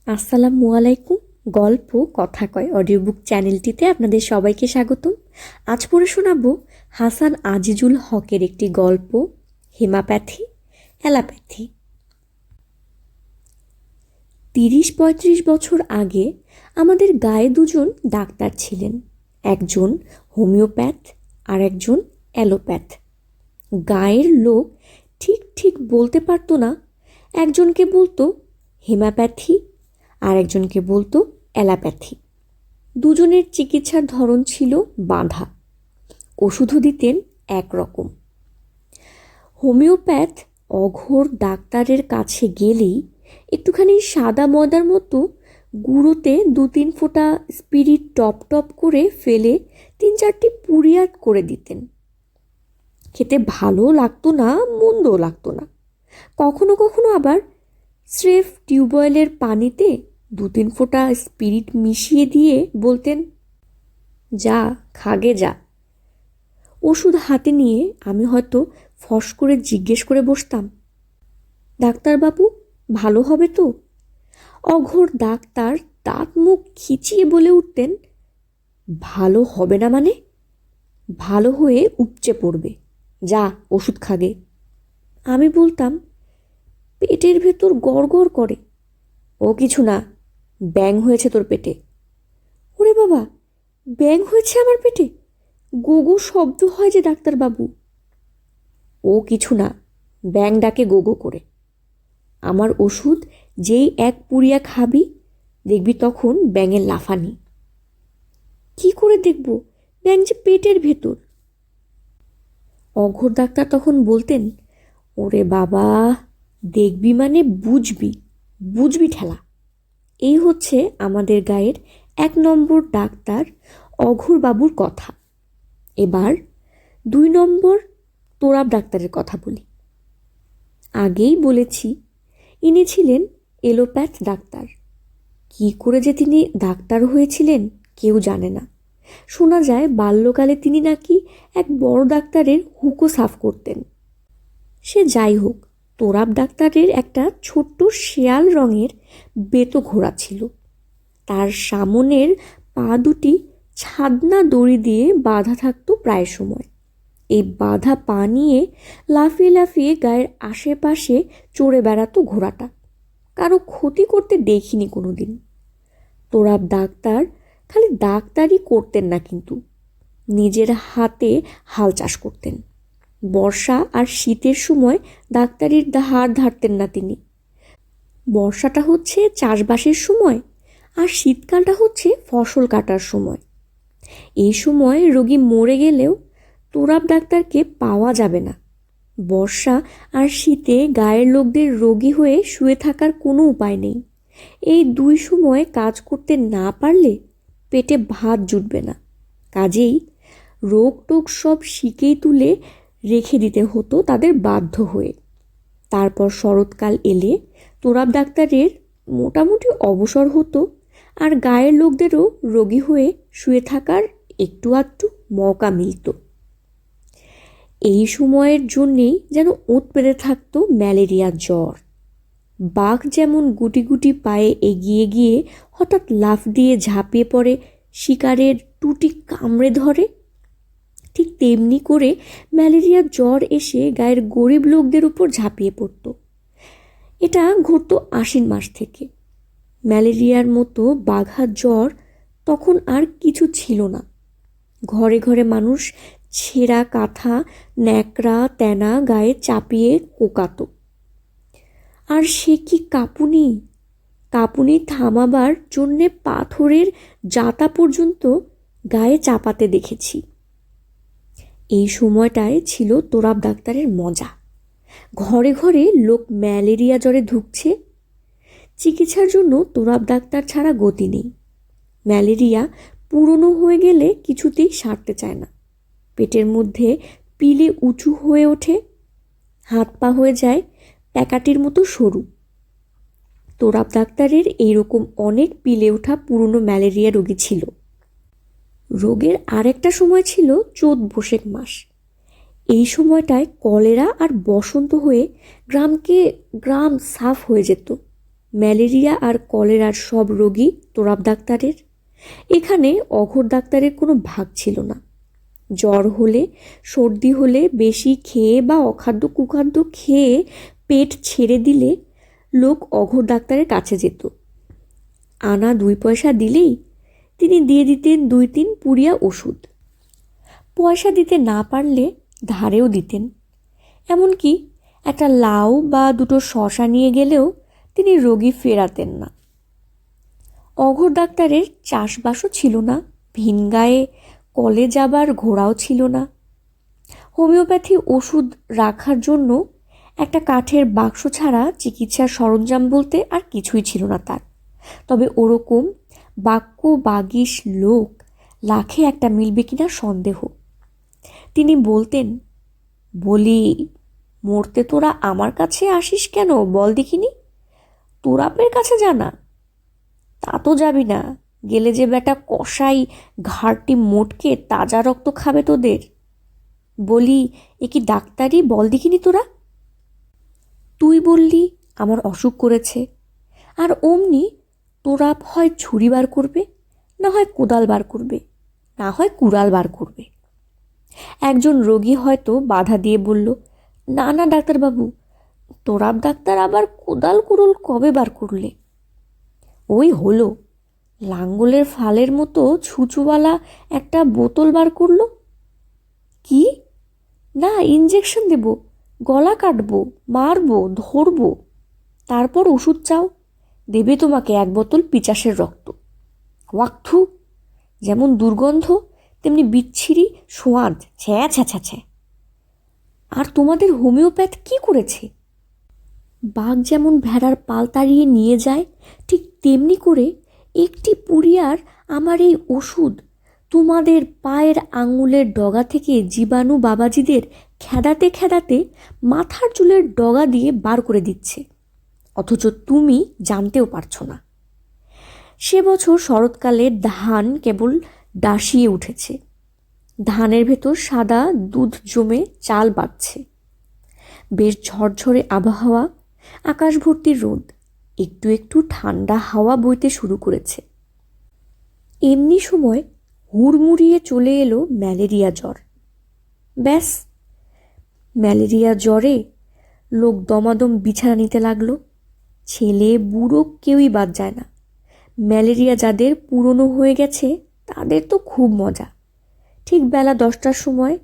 আসসালামু আলাইকুম। গল্প কথা কয় অডিও বুক চ্যানেলটিতে আপনাদের সবাইকে স্বাগতম। আজ পড়ে শোনাবো হাসান আজিজুল হকের একটি গল্প, হেমাপ্যাথি অ্যালোপ্যাথি। ৩০-৩৫ বছর আগে আমাদের গায়ে দুজন ডাক্তার ছিলেন, একজন হোমিওপ্যাথ আর একজন অ্যালোপ্যাথ। গায়ের লোক ঠিক ঠিক বলতে পারতো না, একজনকে বলতো হেমাপ্যাথি আর একজনকে বলতো অ্যালোপ্যাথি। দুজনের চিকিৎসার ধরন ছিল বাঁধা, ওষুধও দিতেন একরকম। হোমিওপ্যাথ অঘোর ডাক্তারের কাছে গেলেই একটুখানি সাদা ময়দার মতো গুঁড়োতে ২-৩ ফোঁটা স্পিরিট টপ টপ করে ফেলে ৩-৪টি পুরিয়াত করে দিতেন। খেতে ভালোও লাগতো না, মন্দও লাগতো না। কখনো কখনো আবার স্রেফ টিউবওয়েলের পানিতে ২-৩ ফোঁটা স্পিরিট মিশিয়ে দিয়ে বলতেন, যা খাগে যা। ওষুধ হাতে নিয়ে আমি হয়তো ফস করে জিজ্ঞেস করে বসতাম, ডাক্তারবাবু ভালো হবে তো? অঘোর ডাক্তার দাঁত মুখ খিচিয়ে বলে উঠতেন, ভালো হবে না মানে? ভালো হয়ে উপচে পড়বে, যা ওষুধ খাগে। আমি বলতাম, পেটের ভেতর গড়গড় করে। ও কিছু না, ব্যাঙ হয়েছে তোর পেটে। ওরে বাবা, ব্যাঙ হয়েছে আমার পেটে? গোগো শব্দ হয় যে ডাক্তারবাবু। ও কিছু না, ব্যাঙ ডাকে গোগো করে। আমার ওষুধ যেই এক পুরিয়া খাবি, দেখবি তখন ব্যাঙের লাফানি। কি করে দেখব ব্যাঙ যে পেটের ভেতর? অঘোর ডাক্তার তখন বলতেন, ওরে বাবা, দেখবি মানে বুঝবি, বুঝবি ঠেলা। এই হচ্ছে আমাদের গায়ের ১ নম্বর ডাক্তার অঘোর বাবুর কথা। এবার ২ নম্বর তোরাব ডাক্তারের কথা বলি। আগেই বলেছি, ইনি ছিলেন এলোপ্যাথ ডাক্তার। কি করে যে তিনি ডাক্তার হয়েছিলেন কেউ জানে না। শোনা যায় বাল্যকালে তিনি নাকি এক বড় ডাক্তারের হুঁকো সাফ করতেন। সে যাই হোক, তোরাব ডাক্তারের একটা ছোট্ট শেয়াল রঙের বেতো ঘোড়া ছিল। তার সামনের পা দুটি ছাদনা দড়ি দিয়ে বাঁধা থাকতো প্রায় সময়। এই বাঁধা পা নিয়ে লাফিয়ে লাফিয়ে গায়ের আশেপাশে চড়ে বেড়াতো ঘোড়াটা। কারো ক্ষতি করতে দেখিনি কোনো দিন। তোরাব ডাক্তার খালি ডাক্তারই করতেন না, কিন্তু নিজের হাতে হাল চাষ করতেন। বর্ষা আর শীতের সময় ডাক্তারির হার ধারতেন না তিনি। বর্ষাটা হচ্ছে চাষবাসের সময় আর শীতকালটা হচ্ছে ফসল কাটার সময়। এই সময় রোগী মরে গেলেও তোরাব ডাক্তারকে পাওয়া যাবে না। বর্ষা আর শীতে গায়ের লোকদের রোগী হয়ে শুয়ে থাকার কোনো উপায় নেই। এই ২ সময় কাজ করতে না পারলে পেটে ভাত জুটবে না। কাজেই রোগ টোগ সব শিকেই তুলে রেখে দিতে হতো তাদের বাধ্য হয়ে। তারপর শরৎকাল এলে তোরাব ডাক্তারের মোটামুটি অবসর হতো, আর গায়ের লোকদেরও রোগী হয়ে শুয়ে থাকার একটু আধটু মৌকা মিলত। এই সময়ের জন্যেই যেন ওঁত পেতে থাকতো ম্যালেরিয়া জ্বর। বাঘ যেমন গুটি গুটি পায়ে এগিয়ে গিয়ে হঠাৎ লাফ দিয়ে ঝাঁপিয়ে পড়ে শিকারের টুটি কামড়ে ধরে, ঠিক তেমনি করে ম্যালেরিয়া জ্বর এসে গায়ের গরিব লোকদের উপর ঝাঁপিয়ে পড়ত। এটা ঘটতো আশ্বিন মাস থেকে। ম্যালেরিয়ার মতো বাঘা জ্বর তখন আর কিছু ছিল না। ঘরে ঘরে মানুষ ছেঁড়া কাঁথা, ন্যাকড়া তেনা গায়ে চাপিয়ে কোকাতো। আর সে কি কাঁপুনি! কাঁপুনি থামাবার জন্যে পাথরের জাতা পর্যন্ত গায়ে চাপাতে দেখেছি। এই সময়টায় ছিল তোরাব ডাক্তারের মজা। ঘরে ঘরে লোক ম্যালেরিয়া জ্বরে ধুঁকছে। চিকিৎসার জন্য তোরাব ডাক্তার ছাড়া গতি নেই। ম্যালেরিয়া পুরনো হয়ে গেলে কিছুতেই সারতে চায় না। পেটের মধ্যে পিলে উঁচু হয়ে ওঠে, হাত পা হয়ে যায় প্যাকাটির মতো সরু। তোরাব ডাক্তারের এইরকম অনেক পিলে ওঠা পুরনো ম্যালেরিয়া রোগী ছিল। রোগের আরেকটা সময় ছিল চৈত বৈশাখ মাস। এই সময়টায় কলেরা আর বসন্ত হয়ে গ্রাম সাফ হয়ে যেত। ম্যালেরিয়া আর কলেরার সব রোগী তোরাব ডাক্তারের। এখানে অঘোর ডাক্তারের কোনো ভাগ ছিল না। জ্বর হলে, সর্দি হলে, বেশি খেয়ে বা অখাদ্য কুখাদ্য খেয়ে পেট ছেড়ে দিলে লোক অঘোর ডাক্তারের কাছে যেত। আনা 2 পয়সা দিলেই তিনি দিয়ে দিতেন 2-3 পুড়িয়া ওষুধ। পয়সা দিতে না পারলে ধারেও দিতেন। এমনকি একটা লাউ বা 2টো শশা নিয়ে গেলেও তিনি রোগী ফেরাতেন না। অঘোর ডাক্তারের চাষবাসও ছিল না, ভিন গায়ে কলে যাবার ঘোড়াও ছিল না। হোমিওপ্যাথি ওষুধ রাখার জন্য একটা কাঠের বাক্স ছাড়া চিকিৎসার সরঞ্জাম বলতে আর কিছুই ছিল না তার। তবে ওরকম বাক্য বাগিশ লোক লাখে একটা মিলবে কিনা সন্দেহ। তিনি বলতেন, বলি মরতে তোরা আমার কাছে আসিস কেন বল দেখিনি? তোরাপের কাছে জানা? তা তো যাবি না, গেলে যে বেটা কষাই ঘাড়টি মোটকে তাজা রক্ত খাবে তোদের। বলি এ কি ডাক্তারি বল দেখিনি তোরা? তুই বললি আমার অসুখ করেছে, আর অমনি তোরাপ হয় ছুরি বার করবে, না হয় কোদাল বার করবে, না হয় কুড়াল বার করবে। একজন রোগী হয়তো বাধা দিয়ে বলল, না না ডাক্তারবাবু, তোরাব ডাক্তার আবার কোদাল কুড়ুল কবে বার করলে? ওই হলো, লাঙ্গলের ফালের মতো ছুঁচুওয়ালা একটা বোতল বার করলো। কি? না, ইঞ্জেকশন দেব, গলা কাটবো, মারবো, ধরবো, তারপর ওষুধ চাও, দেবে তোমাকে 1 বোতল পিচাসের রক্ত। ওয়াক্থু, যেমন দুর্গন্ধ তেমনি বিচ্ছিরি সোয়াদ, ছ্যা ছ্যা ছ্যা ছ্যা। আর তোমাদের হোমিওপ্যাথ কি করেছে? বাঘ যেমন ভেড়ার পাল তাড়িয়ে নিয়ে যায়, ঠিক তেমনি করে একটি পুড়িয়ার আমার এই ওষুধ তোমাদের পায়ের আঙুলের ডগা থেকে জীবাণু বাবাজিদের খেদাতে খেদাতে মাথার চুলের ডগা দিয়ে বার করে দিচ্ছে, অথচ তুমি জানতেও পারছো না। সে বছর শরৎকালে ধান কেবল ডাসিয়ে উঠেছে। ধানের ভেতর সাদা দুধ জমে চাল বাড়ছে। বেশ ঝরঝরে আবহাওয়া, আকাশ ভর্তি রোদ, একটু একটু ঠান্ডা হাওয়া বইতে শুরু করেছে। এমনি সময় হুড়মুড়িয়ে চলে এলো ম্যালেরিয়া জ্বর। ব্যাস, ম্যালেরিয়া জ্বরে লোক দমাদম বিছানা নিতে লাগলো। ছেলে বুড়ো কেউই বাদ যায় না। ম্যালেরিয়া যাদের পুরনো হয়ে গেছে তাদের তো খুব মজা। ঠিক বেলা 10টার সময়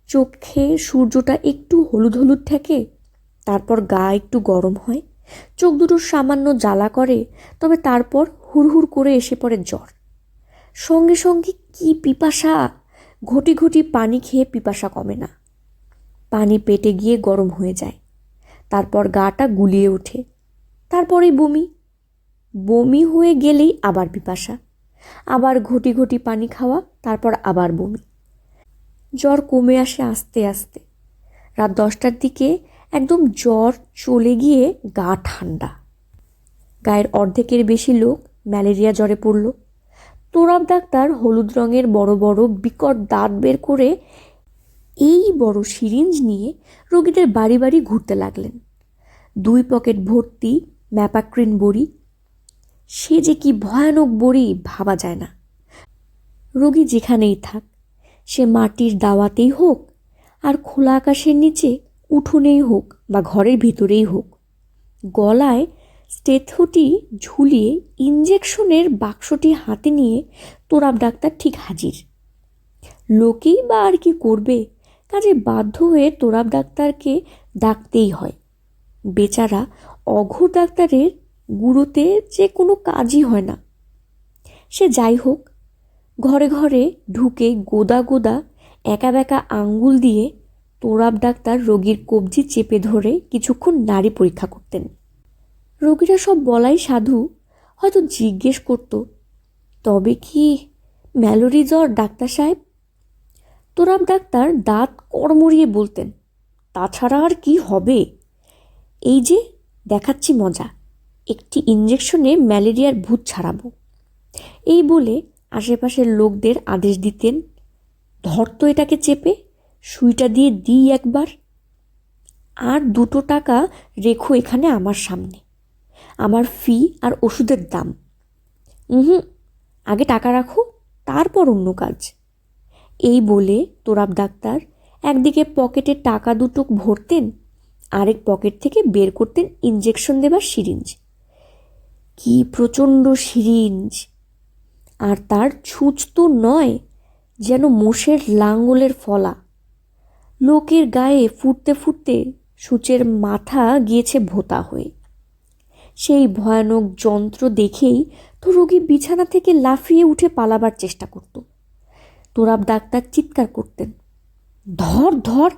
চোখে সূর্যটা একটু হলুদ হলুদ থাকে, তারপর গা একটু গরম হয়, চোখ দুটো সামান্য জ্বালা করে, তবে তারপর হুড়হুড় করে এসে পড়ে জ্বর। সঙ্গে সঙ্গে কি পিপাসা! ঘটি ঘটি পানি খেয়ে পিপাসা কমে না। পানি পেটে গিয়ে গরম হয়ে যায়, তারপর গাটা গুলিয়ে ওঠে, তারপরেই বমি। বমি হয়ে গেলেই আবার পিপাসা, আবার ঘটি ঘটি পানি খাওয়া, তারপর আবার বমি। জ্বর কমে আসে আস্তে আস্তে। রাত 10টার দিকে একদম জ্বর চলে গিয়ে গা ঠান্ডা। গায়ের অর্ধেকের বেশি লোক ম্যালেরিয়া জ্বরে পড়ল। তোরাব ডাক্তার হলুদ রঙের বড় বড় বিকট দাঁত বের করে এই বড় সিরিঞ্জ নিয়ে রোগীদের বাড়ি বাড়ি ঘুরতে লাগলেন। 2 পকেট ভর্তি ম্যাপাক্রিন বড়ি। সে যে কি ভয়ানক বড়ি ভাবা যায় না। রোগী যেখানেই থাক, সে মাটির দাওয়াতেই হোক আর খোলা আকাশের নিচে উঠোনেই হোক বা ঘরের ভিতরেই হোক, গলায় স্টেথোটি ঝুলিয়ে ইঞ্জেকশনের বাক্সটি হাতে নিয়ে তোরাব ডাক্তার ঠিক হাজির। লোকেই বা আর কি করবে, কাজে বাধ্য হয়ে তোরাব ডাক্তারকে ডাকতেই হয়। বেচারা অঘোর ডাক্তারের গুঁড়োতে যে কোনো কাজই হয় না। সে যাই হোক, ঘরে ঘরে ঢুকে গোদা গোদা একা বেঁকা আঙ্গুল দিয়ে তোরাব ডাক্তার রোগীর কবজি চেপে ধরে কিছুক্ষণ নাড়ি পরীক্ষা করতেন। রোগীরা সব বলাই সাধু, হয়তো জিজ্ঞেস করত, তবে কি ম্যালেরিয়া জ্বর ডাক্তার সাহেব? তোরাব ডাক্তার দাঁত কড়মড়িয়ে বলতেন, তাছাড়া আর কি হবে? এই যে দেখাচ্ছি মজা, একটি ইঞ্জেকশনে ম্যালেরিয়ার ভূত ছাড়াবো। এই বলে আশেপাশের লোকদের আদেশ দিতেন, ধরতো এটাকে চেপে, সুইটা দিয়ে দিই একবার, আর 2 টাকা রেখো এখানে আমার সামনে। আমার ফি আর ওষুধের দাম। হুম, আগে টাকা রাখো, তারপর অন্য কাজ। এই বলে তোরাব ডাক্তার একদিকে পকেটে টাকা দুটো ভরতেন, আরেক পকেট থেকে বের করতেন ইঞ্জেকশন দেবার সিরিঞ্জ। কি প্রচণ্ড সিরিঞ্জ! আর তার ছুঁচ তো নয়, যেন মোষের লাঙ্গলের ফলা। লোকের গায়ে ফুটতে ফুটতে সূচের মাথা গিয়েছে ভোঁতা হয়ে। সেই ভয়ানক যন্ত্র দেখেই তো রোগী বিছানা থেকে লাফিয়ে উঠে পালাবার চেষ্টা করত। তোরাব ডাক্তার চিৎকার করতেন, ধর ধর,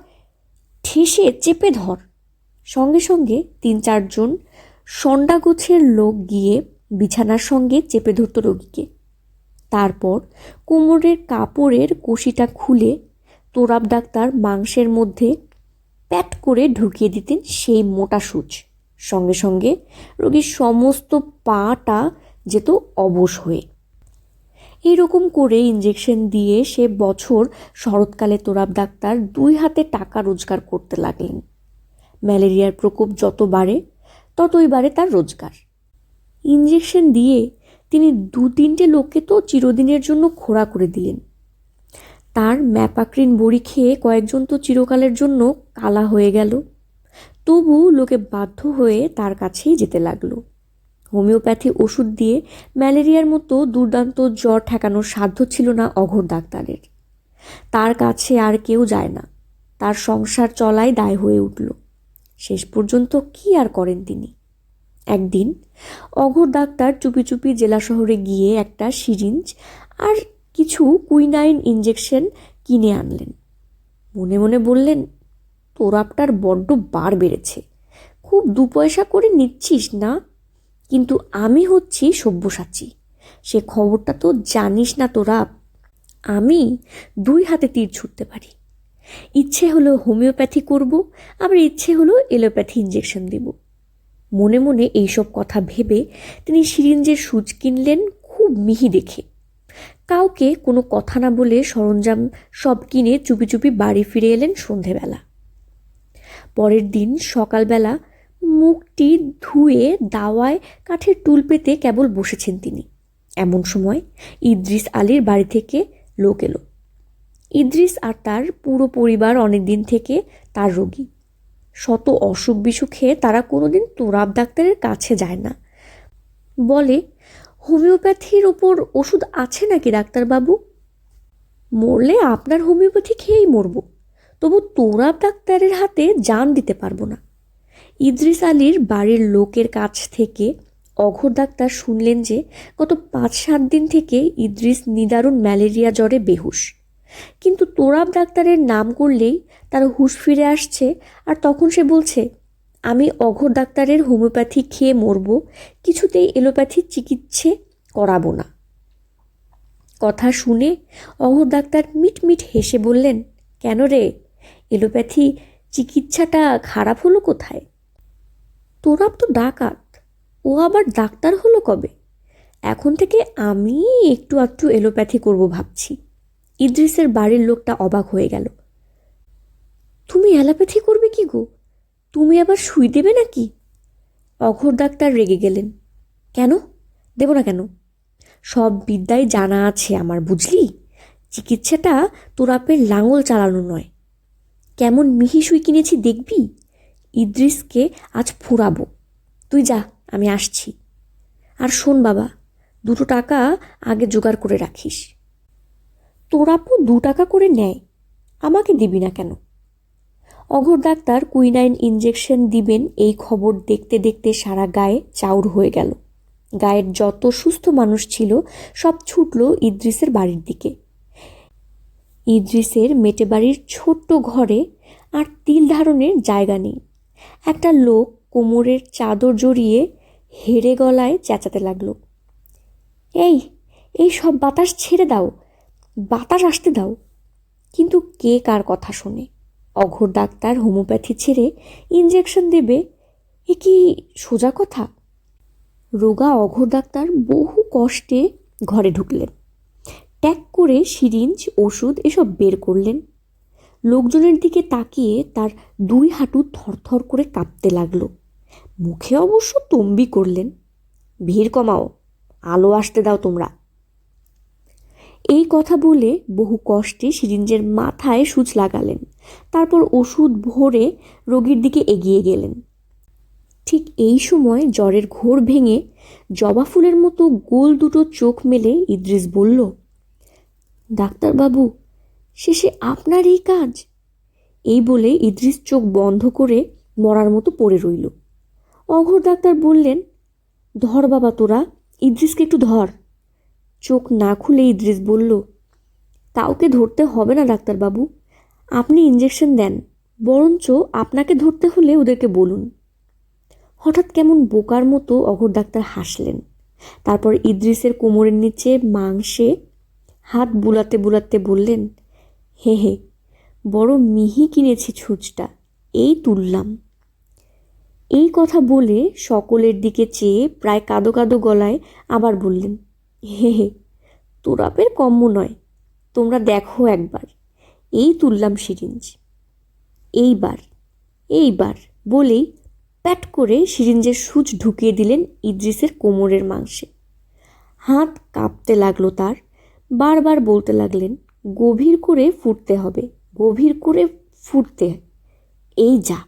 ঠেসে চেপে ধর। সঙ্গে সঙ্গে 3-4 সন্ডাগোছের লোক গিয়ে বিছানার সঙ্গে চেপে ধরত রোগীকে। তারপর কোমরের কাপড়ের কষিটা খুলে তোরাব ডাক্তার মাংসের মধ্যে প্যাট করে ঢুকিয়ে দিতেন সেই মোটা সূচ। সঙ্গে সঙ্গে রোগীর সমস্ত পাটা যেত অবশ হয়ে। এইরকম করে ইঞ্জেকশন দিয়ে সে বছর শরৎকালে তোরাব ডাক্তার 2 হাতে টাকা রোজগার করতে লাগলেন। ম্যালেরিয়ার প্রকোপ যত বাড়ে ততই বাড়ে তার রোজগার। ইঞ্জেকশন দিয়ে তিনি 2-3টে লোককে তো চিরদিনের জন্য খোড়া করে দিলেন। তার ম্যাপাক্রিন বড়ি খেয়ে কয়েকজন তো চিরকালের জন্য কালা হয়ে গেল। তবু লোকে বাধ্য হয়ে তার কাছেই যেতে লাগলো। হোমিওপ্যাথি ওষুধ দিয়ে ম্যালেরিয়ার মতো দুর্দান্ত জ্বর ঠেকানোর সাধ্য ছিল না অঘোর ডাক্তারের। তার কাছে আর কেউ যায় না। তার সংসার চলাই দায় হয়ে উঠল। শেষ পর্যন্ত কি আর করেন তিনি। একদিন অঘোর ডাক্তার চুপি চুপি জেলা শহরে গিয়ে একটা সিরিঞ্জ আর কিছু কুইনাইন ইঞ্জেকশন কিনে আনলেন। মনে মনে বললেন, তোরাপটার বড্ড বার বেড়েছে, খুব 2 পয়সা করে নিচ্ছিস না, কিন্তু আমি হচ্ছি সব্যসাচী, সে খবরটা তো জানিস না তোরাপ। আমি 2 হাতে তীর ছুটতে পারি। ইচ্ছে হলো হোমিওপ্যাথি করব, আবার ইচ্ছে হলো এলোপ্যাথি ইঞ্জেকশন দেব। মনে মনে এইসব কথা ভেবে তিনি সিরিঞ্জের সূচ কিনলেন খুব মিহি দেখে। কাউকে কোনো কথা না বলে সরঞ্জাম সব কিনে চুপি চুপি বাড়ি ফিরে এলেন সন্ধেবেলা। পরের দিন সকালবেলা মুখটি ধুয়ে দাওয়ায় কাঠের টুল পেতে কেবল বসেছেন তিনি। এমন সময় ইদ্রিস আলীর বাড়ি থেকে লোক এলো। ইদ্রিস আর তার পুরো পরিবার অনেকদিন থেকে তার রোগী। শত অসুখ বিসুখে তারা কোনোদিন তোরাব ডাক্তারের কাছে যায় না। বলে, হোমিওপ্যাথির ওপর ওষুধ আছে নাকি ডাক্তারবাবু? মরলে আপনার হোমিওপ্যাথি খেয়েই মরব, তবু তোরাব ডাক্তারের হাতে জান দিতে পারবো না। ইদ্রিস আলীর বাড়ির লোকের কাছ থেকে অঘোর ডাক্তার শুনলেন যে গত 5-7 দিন থেকে ইদ্রিস নিদারুণ ম্যালেরিয়া জ্বরে বেহুশ। কিন্তু তোরাব ডাক্তারের নাম করলেই তার হুঁশ ফিরে আসছে, আর তখন সে বলছে, আমি অঘোর ডাক্তারের হোমিওপ্যাথি খেয়ে মরব, কিছুতেই এলোপ্যাথির চিকিৎসা করাবো না। কথা শুনে অঘোর ডাক্তার মিটমিট হেসে বললেন, কেন রে, এলোপ্যাথি চিকিৎসাটা খারাপ হলো কোথায়? তোরাব তো ডাকাত, ও আবার ডাক্তার হলো কবে? এখন থেকে আমি একটু আধটু এলোপ্যাথি করব ভাবছি। ইদ্রিসের বাড়ির লোকটা অবাক হয়ে গেল। তুমি অ্যালোপ্যাথি করবে কি গো? তুমি আবার সুই দেবে নাকি? অঘোর ডাক্তার রেগে গেলেন। কেন দেব না কেন? সব বিদ্যাই জানা আছে আমার, বুঝলি? চিকিৎসাটা তোরাপের লাঙল চালানো নয়। কেমন মিহি সুই কিনেছি দেখবি? ইদ্রিসকে আজ ফুরাবো। তুই যা, আমি আসছি। আর শোন বাবা, 2 টাকা আগে জোগাড় করে রাখিস। তোরাপও 2 টাকা করে নেয়, আমাকে দিবি না কেন? অঘোর ডাক্তার কুইনাইন ইঞ্জেকশন দিবেন এই খবর দেখতে দেখতে সারা গায়ে চাউর হয়ে গেল। গায়ের যত সুস্থ মানুষ ছিল সব ছুটল ইদ্রিসের বাড়ির দিকে। ইদ্রিসের মেটে বাড়ির ছোট্ট ঘরে আর তিল ধারণের জায়গা নেই। একটা লোক কোমরের চাদর জড়িয়ে হেরে গলায় চেঁচাতে লাগলো, এই এই সব বাতাস ছেড়ে দাও, বাতাস আসতে দাও। কিন্তু কে কার কথা শোনে? অঘোর ডাক্তার হোমিওপ্যাথি ছেড়ে ইঞ্জেকশন দেবে, এ কি সোজা কথা? রোগা অঘোর ডাক্তার বহু কষ্টে ঘরে ঢুকলেন। ট্যাগ করে সিরিঞ্জ, ওষুধ এসব বের করলেন। লোকজনের দিকে তাকিয়ে তার 2 হাঁটু থরথর করে কাঁপতে লাগলো। মুখে অবশ্য তম্বি করলেন, ভিড় কমাও, আলো আসতে দাও তোমরা। এই কথা বলে বহু কষ্টে সিরিঞ্জের মাথায় সূচ লাগালেন। তারপর ওষুধ ভরে রোগীর দিকে এগিয়ে গেলেন। ঠিক এই সময় জ্বরের ঘোর ভেঙে জবা ফুলের মতো গোল দুটো চোখ মেলে ইদ্রিস বলল, ডাক্তারবাবু, শেষে আপনার এই কাজ। এই বলে ইদ্রিস চোখ বন্ধ করে মরার মতো পড়ে রইল। অঘোর ডাক্তার বললেন, ধর বাবা তোরা, ইদ্রিসকে একটু ধর। চোখ না খুলে ইদ্রিস বলল, কাউকে ধরতে হবে না ডাক্তারবাবু, আপনি ইঞ্জেকশন দেন, বরঞ্চ আপনাকে ধরতে হলে ওদেরকে বলুন। হঠাৎ কেমন বোকার মতো অঘোর ডাক্তার হাসলেন। তারপর ইদ্রিসের কোমরের নিচে মাংসে হাত বুলাতে বুলাতে বললেন, হে হে, বড় মিহি কিনেছি ছুঁচটা, এই তুললাম। এই কথা বলে সকলের দিকে চেয়ে প্রায় কাঁদো কাঁদো গলায় আবার বললেন, হে হে, তোরাপের কম্য নয়, তোমরা দেখো একবার, এই তুললাম সিরিঞ্জ। এইবার এইবার বলেই প্যাট করে সিরিঞ্জের সূচ ঢুকিয়ে দিলেন ইদ্রিসের কোমরের মাংসে। হাত কাঁপতে লাগলো তার। বারবার বলতে লাগলেন, গভীর করে ফুটতে হবে, গভীর করে ফুটতে। এই যা,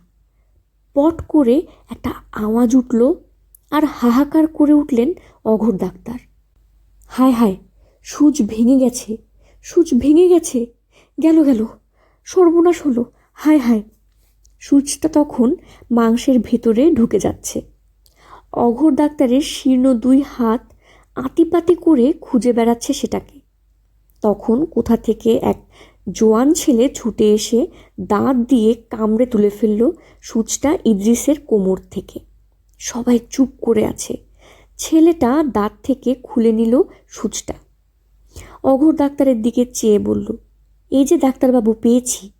পট করে একটা আওয়াজ উঠল, আর হাহাকার করে উঠলেন অঘোর ডাক্তার। হায় হায়, সূচ ভেঙে গেছে, সূচ ভেঙে গেছে, গেল গেল, সর্বনাশ হলো, হায় হায়। সূচটা তখন মাংসের ভেতরে ঢুকে যাচ্ছে। অঘোর ডাক্তারের শীর্ণ দুই হাত আতিপাতি করে খুঁজে বেড়াচ্ছে সেটাকে। তখন কোথা থেকে এক জোয়ান ছেলে ছুটে এসে দাঁত দিয়ে কামড়ে তুলে ফেলল সূচটা ইদ্রিসের কোমর থেকে। সবাই চুপ করে আছে। ছেলেটা দাঁত থেকে খুলে নিল সূচটা। অঘোর ডাক্তারের দিকে চেয়ে বলল, এই যে ডাক্তারবাবু, পেয়েছি।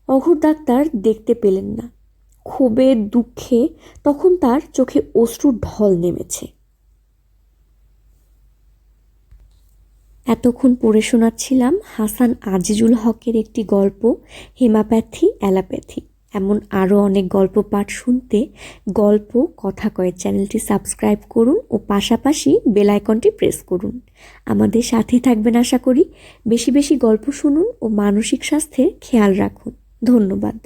অঘোর ডাক্তার দেখতে পেলেন না। ক্ষোভে দুঃখে তখন তার চোখে অশ্রুর ঢল নেমেছে। এতক্ষণ পড়ে শোনাচ্ছিলাম হাসান আজিজুল হকের একটি গল্প, হেমাপ্যাথি অ্যালোপ্যাথি। এমন আরও অনেক গল্প পাঠ শুনতে গল্প কথা কয় চ্যানেলটি সাবস্ক্রাইব করুন ও পাশাপাশি বেল আইকনটি প্রেস করুন। আমাদের সাথেই থাকবেন আশা করি। বেশি বেশি গল্প শুনুন ও মানসিক স্বাস্থ্যের খেয়াল রাখুন। ধন্যবাদ।